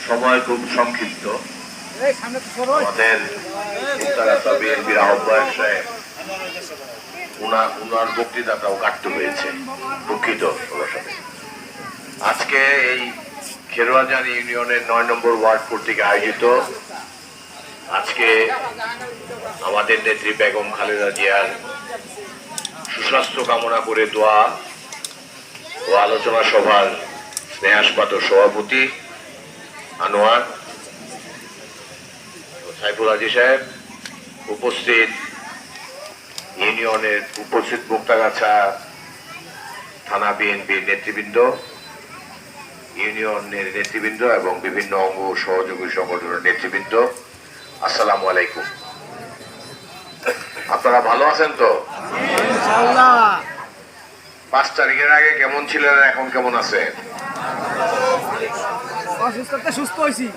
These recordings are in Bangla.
সময় খুব সংক্ষিপ্ত। আমাদের বিএনপির আহ্বায়ক সাহেব উনার বক্তৃতাটাও কাটতে হয়েছে, দুঃখিত সবার সাথে। আজকে এই খেরোয়াজান ইউনিয়নের 9 নম্বর ওয়ার্ড কর্তৃক আয়োজিত আজকে আমাদের নেত্রী বেগম খালেদা জিয়ার সুস্বাস্থ্য কামনা করে দোয়া ও আলোচনা সভার স্নেহাস্পদ সভাপতি আনোয়ার সাইফুল হাজি সাহেব, উপস্থিত ইউনিয়নের উপস্থিত মুক্তাগাছা থানা বিএনপির নেতৃবৃন্দ, ইউনিয়নের নেতৃবৃন্দ এবং বিভিন্ন অঙ্গ সহযোগী সংগঠনের নেতৃবৃন্দ, আসসালামু আলাইকুম। আপনারা ভালো আছেন তো? 5 তারিখের আগে কেমন ছিলেন, এখন কেমন আছেন? সুস্থ হয়েছি।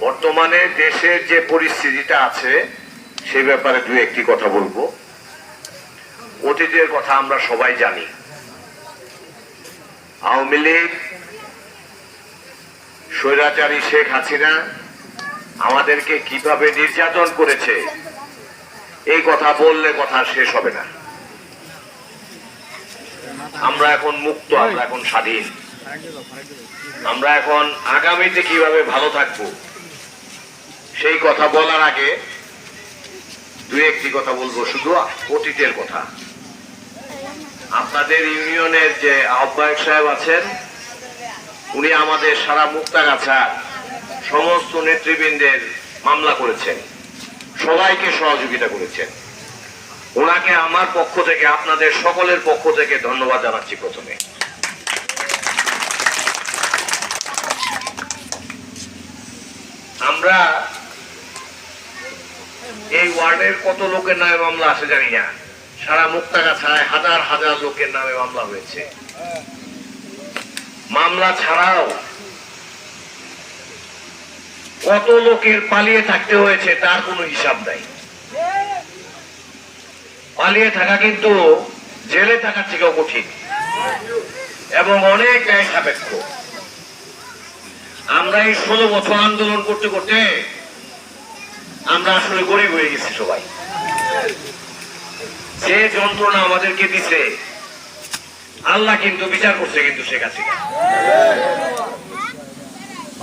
বর্তমানে দেশের যে পরিস্থিতিটা আছে সে ব্যাপারে 2-1টি কথা বলবো। অতীতের কথা আমরা সবাই জানি। আওয়ামী লীগ, স্বৈরাচারী শেখ হাসিনা আমাদেরকে কিভাবে নির্যাতন করেছে এই কথা বললে কথা শেষ হবে না। আমরা এখন মুক্ত, আমরা এখন স্বাধীন, আমরা এখন আগামীতে কিভাবে ভালো থাকবো সেই কথা বলার আগে 2-1টি কথা বলবো, শুধু অতীতের কথা। আপনাদের ইউনিয়নের যে আহ্বায়ক সাহেব আছেন উনি আমাদের সারা মুক্তাগাছার সমস্ত নেতৃবৃন্দের মামলা করেছেন, সবাইকে সহযোগিতা করেছেন। ওনাকে আমার পক্ষ থেকে, আপনাদের সকলের পক্ষ থেকে ধন্যবাদ জানাচ্ছি। প্রথমে আমরা এই ওয়ার্ডের কত লোকের নামে মামলা আছে জানি না, সারা মুক্তাগাছায় হাজার হাজার লোকের নামে মামলা হয়েছে। মামলা ছাড়াও কত লোকের পালিয়ে থাকতে হয়েছে তার কোনো হিসাব নাই। পালিয়ে থাকা কিন্তু জেলে থাকার থেকেও কঠিন এবং অনেক ব্যয় সাপেক্ষ। আমরা এই 16 বছর আন্দোলন করতে করতে আমরা আসলে গরিব হয়ে গেছি সবাই। যে যন্ত্রণা আমাদেরকে দিছে আল্লাহ কিন্তু বিচার করছে, কিন্তু শেখ হাসিনা।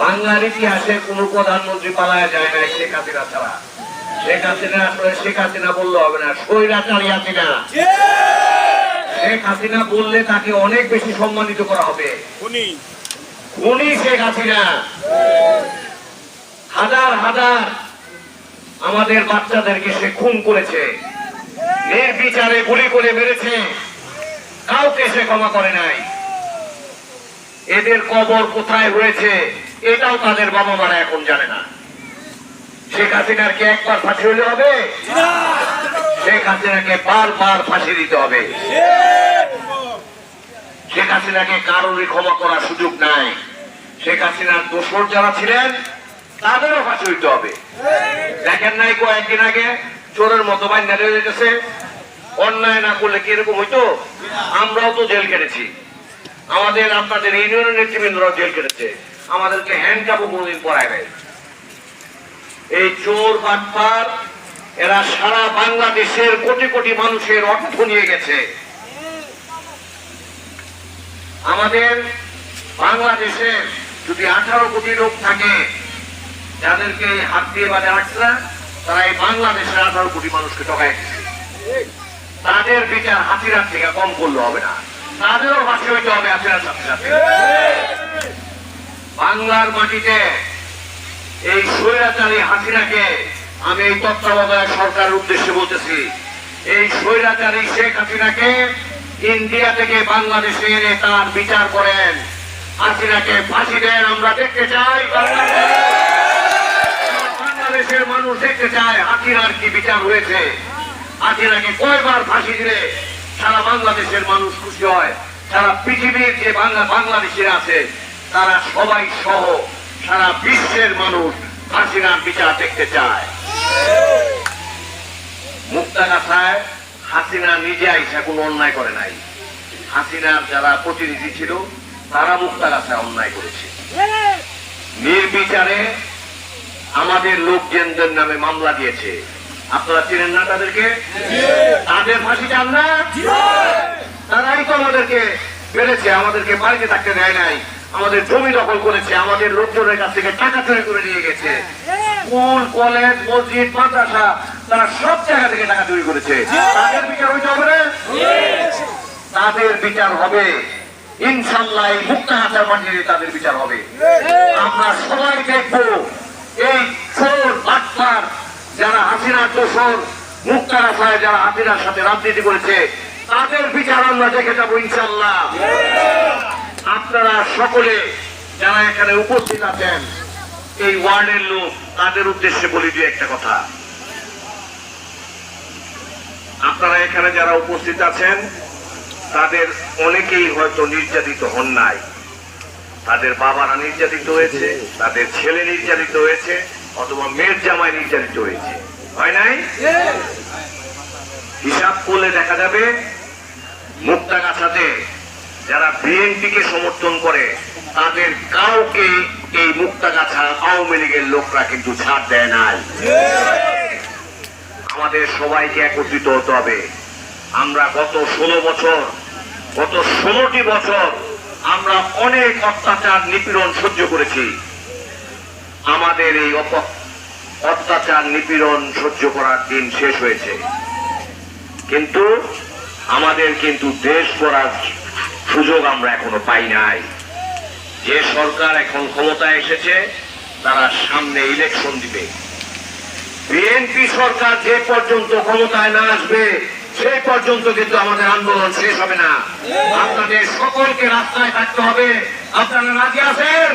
বাংলার ইতিহাসে কোন প্রধানমন্ত্রী পালায় যায় না শেখ হাসিনা ছাড়া। শেখ হাসিনা আসলে শেখ হাসিনা বললে হবে না, স্বৈরাচারী হাসিনা। শেখ হাসিনা বললে তাকে অনেক বেশি সম্মানিত করা হবে। খুনি শেখ হাসিনা হাজার হাজার আমাদের বাচ্চাদেরকে সে খুন করেছে, নির্বিচারে গুলি করে মেরেছে, কাউকে সে ক্ষমা করে নাই। এদের কবর কোথায় হয়েছে এটাও তাদের বাবা মারা এখন জানে না। শেখ হাসিনার কি একবার ফাঁসি হলে হবে? শেখ হাসিনাকে বারবার ফাঁসি দিতে হবে। শেখ হাসিনাকে কারোরই ক্ষমা করার সুযোগ নাই। শেখ হাসিনার দোসর যারা ছিলেন তাদেরও ফাঁসি হইতে হবে। দেখেন নাই কয়েকদিন আগে চোরের মতো বাইন্দা হয়ে যেতেছে, অন্যায় না করলে কি এরকম হইতো? আমরাও তো জেল কেটেছি, আমাদের আপনাদের ইউনিয়নের নেতৃবৃন্দরাও জেল কেটেছে, আমাদেরকে হ্যান্ডকাপও কোনোদিন পরায় নাই। এই চোর বাটপার এরা সারা বাংলাদেশের কোটি কোটি মানুষের অর্থ নিয়ে গেছে। আমাদের বাংলাদেশে যদি 18 কোটি লোক থাকে যাদেরকে হাত দিয়ে বাজে রাখছে না, তারা এই বাংলাদেশের 18 কোটি মানুষকে ঠকায় দিচ্ছে। তাদের বিচার হাসিনার থেকে কম করলে হবে না, তাদেরও ফাঁসি হইতে হবে হাসিনার সাথে সাথে। বাংলার মাটিতে এই স্বৈরাচারী হাসিনাকে আমি এই তত্ত্বাবধায়ক সরকারের উদ্দেশ্যে বলতেছি, এই স্বৈরাচারী শেখ হাসিনাকে ইন্ডিয়া থেকে বাংলাদেশে এনে তার বিচার করেন, হাসিনাকে ফাঁসি দেন। আমরা দেখতে চাই, বাংলাদেশের মানুষ দেখতে চায় হাসিনার কি বিচার হয়েছে, হাসিনাকে কয়বার ফাঁসি দিলে সারা বাংলাদেশের মানুষ খুশি হয়। সারা পৃথিবীর যে বাংলাদেশের আছে তারা সবাই সহ সারা বিশ্বের মানুষ হাসিনার বিচার দেখতে চায়। মুক্তাগাছায় হাসিনা নিজে আইসা কোনো অন্যায় করে নাই। হাসিনার যারা প্রতিনিধি ছিল তারা মুক্তাগাছায় অন্যায় করেছে। নির্বিচারে আমাদের লোকজনদের নামে মামলা দিয়েছে। আপনারা চিনেন না তাদেরকে? তাদের ফাঁসি চান না? তারাই তো আমাদেরকে বেড়েছে, আমাদেরকে বাড়িতে থাকতে দেয় নাই, আমাদের জমি দখল করেছে, আমাদের লোকজনের কাছ থেকে টাকা চুরি করে নিয়ে গেছে। স্কুল, কলেজ, মসজিদ, মাদ্রাসা, তারা সব জায়গা থেকে টাকা চুরি করেছে। তাদের বিচার হইতে হবে না? তাদের বিচার হবে ইনশাল্লাহ। এই মুক্তাগাছার মাটিতে তাদের বিচার হবে। আমরা সবাই দেখবো এই চোর বাটপার যারা হাসিনার দোষর, মুক্তাগাছায় যারা হাসিনার সাথে রাজনীতি করেছে, তাদের বিচার আমরা দেখে যাবো ইনশাল্লাহ। আপনারা সকলে যারা এখানে উপস্থিত আছেন, এই ওয়ার্ডের লোক, তাদের উদ্দেশ্যে বলি দুই একটা কথা। আপনারা এখানে যারা উপস্থিত আছেন তাদের অনেকেই হয়তো নির্যাতিত হন নাই। তাদের বাবারা নির্যাতিত হয়েছে, তাদের ছেলে নির্যাতিত হয়েছে, অথবা মেয়ের জামাই নির্যাতিত হয়েছে, হয় নাই? হিসাব করলে দেখা যাবে মুক্তাগাছাতে যারা বিএনপিকে সমর্থন করে তাদের কাউকে এই মুক্তাগাছা আওয়ামী লীগের লোকরা কিন্তু ছাড় দেয় নাই। আমাদের সবাইকে একত্রিত হতে হবে। আমরা গত 16 বছর, গত 16টি বছর আমরা অনেক অত্যাচার নিপীড়ন সহ্য করেছি। আমাদের এই অত্যাচার নিপীড়ন সহ্য করার দিন শেষ হয়েছে, কিন্তু আমাদের কিন্তু দেশ গড়ার সুযোগ আমরা এখনো পাই নাই। যে সরকার এখন ক্ষমতায় এসেছে তারা সামনে ইলেকশন দিবে। বিএনপি সরকার যে পর্যন্ত ক্ষমতায় না আসবে সেই পর্যন্ত কিন্তু আমাদের আন্দোলন শেষ হবে না। আপনাদের সকলকে রাস্তায় থাকতে হবে। আপনারা রাজি আছেন?